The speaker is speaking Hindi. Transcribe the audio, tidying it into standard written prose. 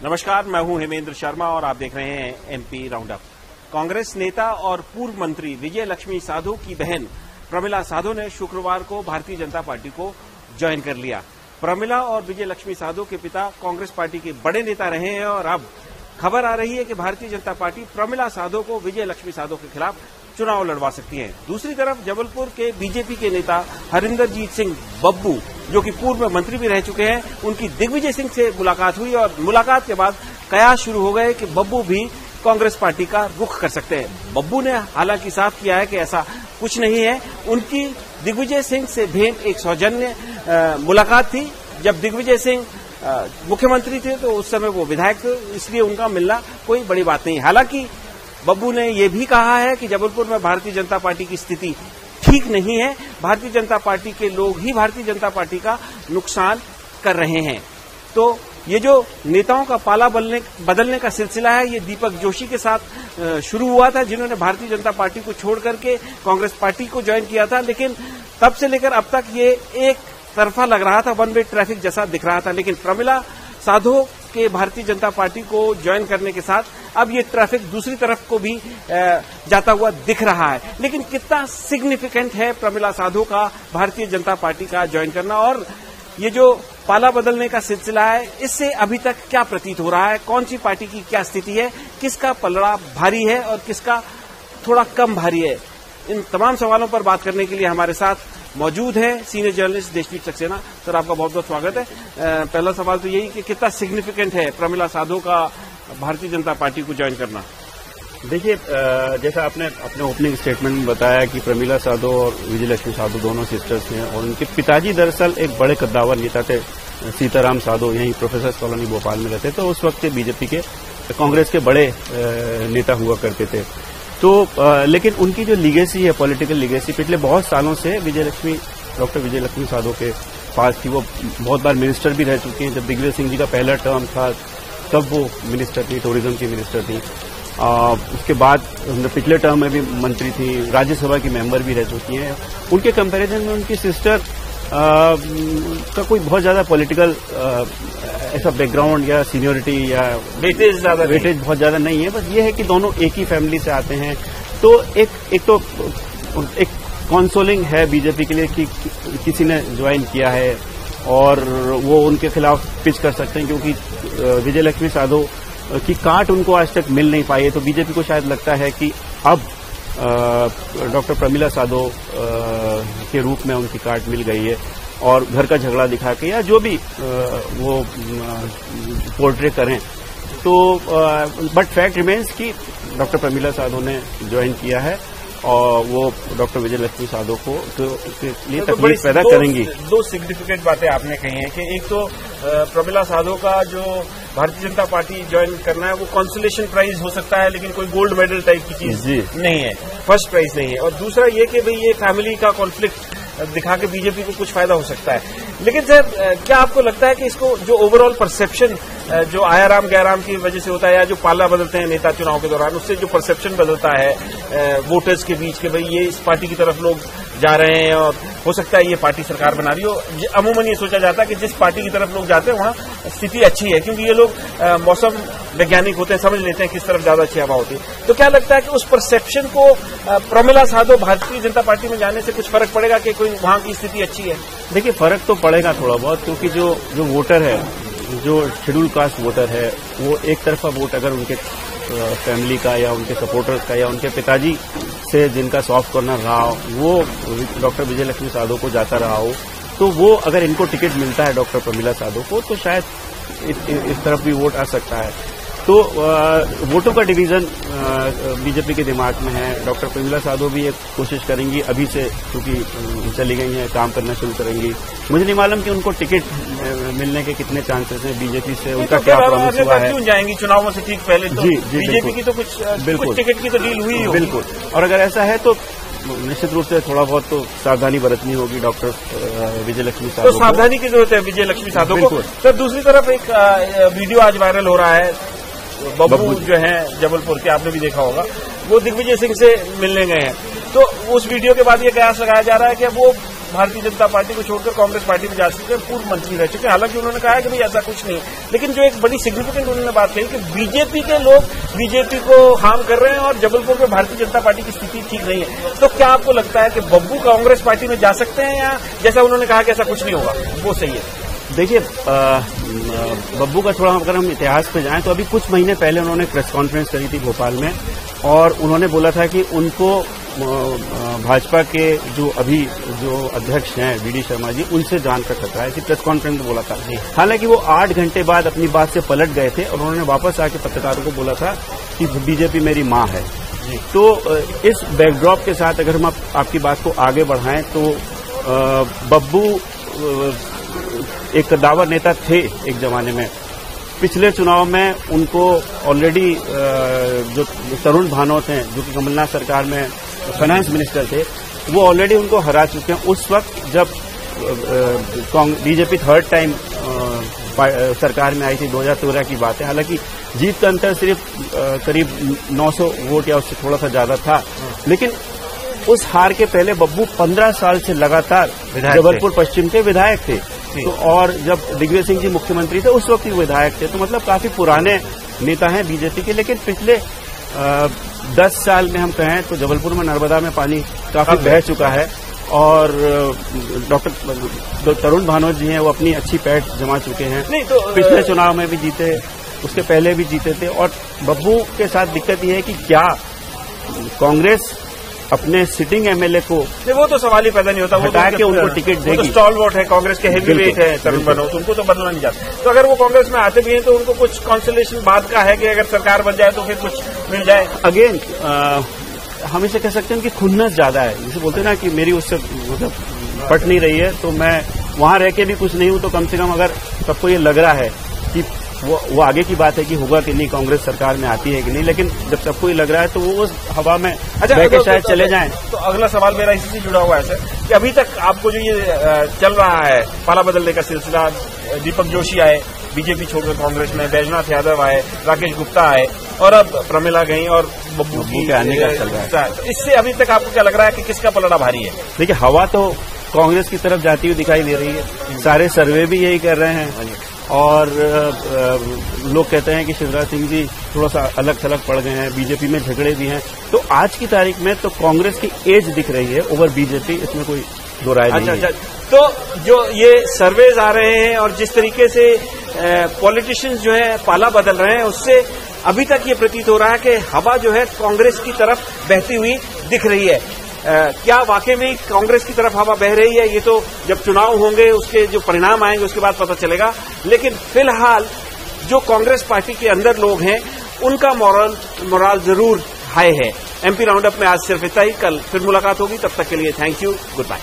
नमस्कार, मैं हूं हेमेंद्र शर्मा और आप देख रहे हैं एमपी राउंड अप। कांग्रेस नेता और पूर्व मंत्री विजय लक्ष्मी साधो की बहन प्रमिला साधो ने शुक्रवार को भारतीय जनता पार्टी को ज्वाइन कर लिया। प्रमिला और विजय लक्ष्मी साधो के पिता कांग्रेस पार्टी के बड़े नेता रहे हैं और अब खबर आ रही है कि भारतीय जनता पार्टी प्रमिला साधो को विजय लक्ष्मी साधो के खिलाफ चुनाव लड़वा सकती है। दूसरी तरफ जबलपुर के बीजेपी के नेता हरिंदरजीत सिंह बब्बू, जो कि पूर्व मंत्री भी रह चुके हैं, उनकी दिग्विजय सिंह से मुलाकात हुई और मुलाकात के बाद कयास शुरू हो गए कि बब्बू भी कांग्रेस पार्टी का रुख कर सकते हैं। बब्बू ने हालांकि साफ किया है कि ऐसा कुछ नहीं है। उनकी दिग्विजय सिंह से भेंट एक सौजन्य मुलाकात थी। जब दिग्विजय सिंह मुख्यमंत्री थे तो उस समय वो विधायक थे, इसलिए उनका मिलना कोई बड़ी बात नहीं। हालांकि बब्बू ने यह भी कहा है कि जबलपुर में भारतीय जनता पार्टी की स्थिति ठीक नहीं है। भारतीय जनता पार्टी के लोग ही भारतीय जनता पार्टी का नुकसान कर रहे हैं। तो ये जो नेताओं का पाला बदलने का सिलसिला है, ये दीपक जोशी के साथ शुरू हुआ था, जिन्होंने भारतीय जनता पार्टी को छोड़ करके कांग्रेस पार्टी को ज्वाइन किया था। लेकिन तब से लेकर अब तक ये एक तरफा लग रहा था, वन वे ट्रैफिक जैसा दिख रहा था। लेकिन प्रमिला साधो के भारतीय जनता पार्टी को ज्वाइन करने के साथ अब ये ट्रैफिक दूसरी तरफ को भी जाता हुआ दिख रहा है। लेकिन कितना सिग्निफिकेंट है प्रमिला साधो का भारतीय जनता पार्टी का ज्वाइन करना, और ये जो पाला बदलने का सिलसिला है, इससे अभी तक क्या प्रतीत हो रहा है, कौन सी पार्टी की क्या स्थिति है, किसका पलड़ा भारी है और किसका थोड़ा कम भारी है, इन तमाम सवालों पर बात करने के लिए हमारे साथ मौजूद है senior journalist Deshveer Saxena. Sir, आपका बहुत बहुत स्वागत है। पहला सवाल तो यही कि कितना सिग्निफिकेंट है प्रमिला साधो का भारतीय जनता पार्टी को ज्वाइन करना? देखिए, जैसा आपने अपने ओपनिंग स्टेटमेंट में बताया कि प्रमिला साधो और विजय लक्ष्मी साधो दोनों सिस्टर्स हैं और उनके पिताजी दरअसल एक बड़े कद्दावर नेता थे, सीताराम साधो, यहीं प्रोफेसर कॉलोनी भोपाल में रहते थे। तो उस वक्त बीजेपी के कांग्रेस के बड़े नेता हुआ करते थे। तो लेकिन उनकी जो लीगेसी है, पॉलिटिकल लीगेसी, पिछले बहुत सालों से डॉक्टर विजय लक्ष्मी साधो के पास थी। वो बहुत बार मिनिस्टर भी रह चुकी हैं। जब दिग्विजय सिंह जी का पहला टर्म था तब वो मिनिस्टर थी, टूरिज्म की मिनिस्टर थी। उसके बाद पिछले टर्म में भी मंत्री थी, राज्यसभा की मेंबर भी रह चुकी हैं। उनके कंपैरिजन में उनकी सिस्टर का कोई बहुत ज्यादा पॉलिटिकल ऐसा बैकग्राउंड या सीनियोरिटी या वेटेज बहुत ज्यादा नहीं है। बस ये है कि दोनों एक ही फैमिली से आते हैं। तो एक कॉन्सोलिंग है बीजेपी के लिए कि किसी ने ज्वाइन किया है और वो उनके खिलाफ पिच कर सकते हैं, क्योंकि विजय लक्ष्मी साधो की काट उनको आज तक मिल नहीं पाई है। तो बीजेपी को शायद लगता है कि अब डॉक्टर प्रमिला साधो के रूप में उनकी काट मिल गई है और घर का झगड़ा दिखा के या जो भी वो पोर्ट्रे करें। तो बट फैक्ट रिमेन्स कि डॉक्टर प्रमिला साधो ने ज्वाइन किया है और वो डॉक्टर विजय लक्ष्मी साधो को के लिए तकलीफ पैदा करेंगी। दो सिग्निफिकेंट बातें आपने कही हैं कि एक तो प्रमिला साधो का जो भारतीय जनता पार्टी ज्वाइन करना है वो कंसोलेशन प्राइज हो सकता है, लेकिन कोई गोल्ड मेडल टाइप की चीज नहीं है, फर्स्ट प्राइज नहीं है। और दूसरा ये कि भाई ये फैमिली का कॉन्फ्लिक्ट दिखा के बीजेपी को कुछ फायदा हो सकता है। लेकिन सर, क्या आपको लगता है कि इसको जो ओवरऑल परसेप्शन जो आयाराम गैराम की वजह से होता है या जो पाला बदलते हैं नेता चुनाव के दौरान, उससे जो परसेप्शन बदलता है वोटर्स के बीच के भाई ये इस पार्टी की तरफ लोग जा रहे हैं और हो सकता है ये पार्टी सरकार बना रही हो, अमूमन ये सोचा जाता है कि जिस पार्टी की तरफ लोग जाते हैं वहां स्थिति अच्छी है, क्योंकि ये लोग मौसम वैज्ञानिक होते हैं, समझ लेते हैं किस तरफ ज्यादा अच्छी हवा होती है। तो क्या लगता है कि उस परसेप्शन को प्रमिला साधो भारतीय जनता पार्टी में जाने से कुछ फर्क पड़ेगा कि कोई वहां की स्थिति अच्छी है? देखिए, फर्क तो पड़ेगा थोड़ा बहुत, क्योंकि जो वोटर है, जो शेड्यूल कास्ट वोटर है, वो एक तरफा वोट अगर उनके फैमिली का या उनके सपोर्टर्स का या उनके पिताजी से जिनका सॉफ्ट कॉर्नर रहा हो, वो डॉक्टर विजय लक्ष्मी साधो को जाता रहा हो, तो वो अगर इनको टिकट मिलता है डॉक्टर प्रमिला साधो को, तो शायद इस तरफ भी वोट आ सकता है। तो वोटों का डिवीजन बीजेपी के दिमाग में है। डॉक्टर प्रमिला साधो भी एक कोशिश करेंगी अभी से, क्योंकि चली गई हैं, काम करना शुरू करेंगी। मुझे नहीं मालूम कि उनको टिकट मिलने के कितने चांसेस हैं बीजेपी से, उनका क्या प्रॉमिस हुआ है। क्यों जाएंगी चुनावों से ठीक पहले? तो जी बीजेपी की तो कुछ टिकट की तो डील हुई होगी। बिल्कुल, और अगर ऐसा है तो निश्चित रूप से थोड़ा बहुत तो सावधानी बरतनी होगी डॉक्टर विजय लक्ष्मी साधो को। तो सावधानी की जरूरत है विजय लक्ष्मी साधो को। सर, दूसरी तरफ एक वीडियो आज वायरल हो रहा है, बब्बू जो है जबलपुर के, आपने भी देखा होगा, वो दिग्विजय सिंह से मिलने गए हैं। तो उस वीडियो के बाद ये कयास लगाया जा रहा है कि वो भारतीय जनता पार्टी को छोड़कर कांग्रेस पार्टी में जा सकते हैं, पूर्व मंत्री रह चुके हैं। हालांकि उन्होंने कहा है कि भाई ऐसा कुछ नहीं, लेकिन जो एक बड़ी सिग्निफिकेंट उन्होंने बात कही कि बीजेपी के लोग बीजेपी को हार्म कर रहे हैं और जबलपुर में भारतीय जनता पार्टी की स्थिति ठीक नहीं है। तो क्या आपको लगता है कि बब्बू कांग्रेस पार्टी में जा सकते हैं, या जैसा उन्होंने कहा कि ऐसा कुछ नहीं होगा, वो सही है? देखिए, बब्बू का थोड़ा अगर हम इतिहास पे जाएं तो अभी कुछ महीने पहले उन्होंने प्रेस कॉन्फ्रेंस करी थी भोपाल में, और उन्होंने बोला था कि उनको भाजपा के जो अध्यक्ष हैं वी.डी. शर्मा जी, उनसे जान का खतरा है, कि प्रेस कॉन्फ्रेंस में बोला था। हालांकि वो 8 घंटे बाद अपनी बात से पलट गए थे और उन्होंने वापस आके पत्रकारों को बोला था कि बीजेपी मेरी मां है। तो इस बैकड्रॉप के साथ अगर हम आपकी बात को आगे बढ़ाएं तो बब्बू एक कद्दावर नेता थे एक जमाने में। पिछले चुनाव में उनको ऑलरेडी जो तरुण भानोट हैं, जो कि कमलनाथ सरकार में फाइनेंस मिनिस्टर थे, वो ऑलरेडी उनको हरा चुके हैं। उस वक्त जब बीजेपी थर्ड टाइम सरकार में आई थी, 2013 की बात है। हालांकि जीत का अंतर सिर्फ करीब 900 वोट या उससे थोड़ा सा ज्यादा था, लेकिन उस हार के पहले बब्बू 15 साल से लगातार जबलपुर पश्चिम के विधायक थे। तो और जब दिग्विजय सिंह जी मुख्यमंत्री थे उस वक्त ही विधायक थे। तो मतलब काफी पुराने नेता हैं बीजेपी के। लेकिन पिछले 10 साल में हम कहें तो जबलपुर में नर्मदा में पानी काफी बह चुका है, और डॉक्टर तरुण भानोट जी हैं, वो अपनी अच्छी पैठ जमा चुके हैं। पिछले चुनाव में भी जीते, उसके पहले भी जीते थे। और बब्बू के साथ दिक्कत यह है कि क्या कांग्रेस अपने सिटिंग एमएलए को, वो तो सवाल ही पैदा नहीं होता, वो हटा के उनको टिकट देगी। तो स्टॉल वोट है, कांग्रेस के हेवी वेट है तरुण भानोट, उनको तो बदलना नहीं जाता। तो अगर वो कांग्रेस में आते भी हैं तो उनको कुछ कॉन्सोलेशन बाद का है कि अगर सरकार बन जाए तो फिर कुछ मिल जाए। अगेन हम इसे कह सकते हैं कि खुन्नस ज्यादा है। जैसे बोलते हैं ना कि मेरी उससे मतलब पट नहीं रही है, तो मैं वहां रह के भी कुछ नहीं हूं, तो कम से कम अगर सबको ये लग रहा है कि वो आगे की बात है कि होगा कि नहीं, कांग्रेस सरकार में आती है कि नहीं, लेकिन जब सबको ही लग रहा है तो वो उस हवा में शायद चले जाएं। तो अगला सवाल मेरा इसी से जुड़ा हुआ है सर, कि अभी तक आपको जो ये चल रहा है पाला बदलने का सिलसिला, दीपक जोशी आए बीजेपी छोड़कर कांग्रेस में, बैजनाथ यादव आए, राकेश गुप्ता आए, और अब प्रमिला गई और बब्बू की आने का चल रहा है। तो इससे अभी तक आपको क्या लग रहा है कि किसका पलड़ा भारी है? देखिए, हवा तो कांग्रेस की तरफ जाती हुई दिखाई दे रही है। सारे सर्वे भी यही कर रहे हैं, और लोग कहते हैं कि शिवराज सिंह जी थोड़ा सा अलग थलग पड़ गए हैं, बीजेपी में झगड़े भी हैं। तो आज की तारीख में तो कांग्रेस की एज दिख रही है ओवर बीजेपी, इसमें कोई दो राय नहीं है। तो जो ये सर्वेज आ रहे हैं और जिस तरीके से पॉलिटिशियंस जो है पाला बदल रहे हैं, उससे अभी तक ये प्रतीत हो रहा है कि हवा जो है कांग्रेस की तरफ बहती हुई दिख रही है। क्या वाकई में कांग्रेस की तरफ हवा बह रही है, ये तो जब चुनाव होंगे उसके जो परिणाम आएंगे उसके बाद पता चलेगा। लेकिन फिलहाल जो कांग्रेस पार्टी के अंदर लोग हैं उनका मोराल जरूर हाई है। एमपी राउंडअप में आज सिर्फ इतना ही। कल फिर मुलाकात होगी, तब तक के लिए थैंक यू, गुड बाय।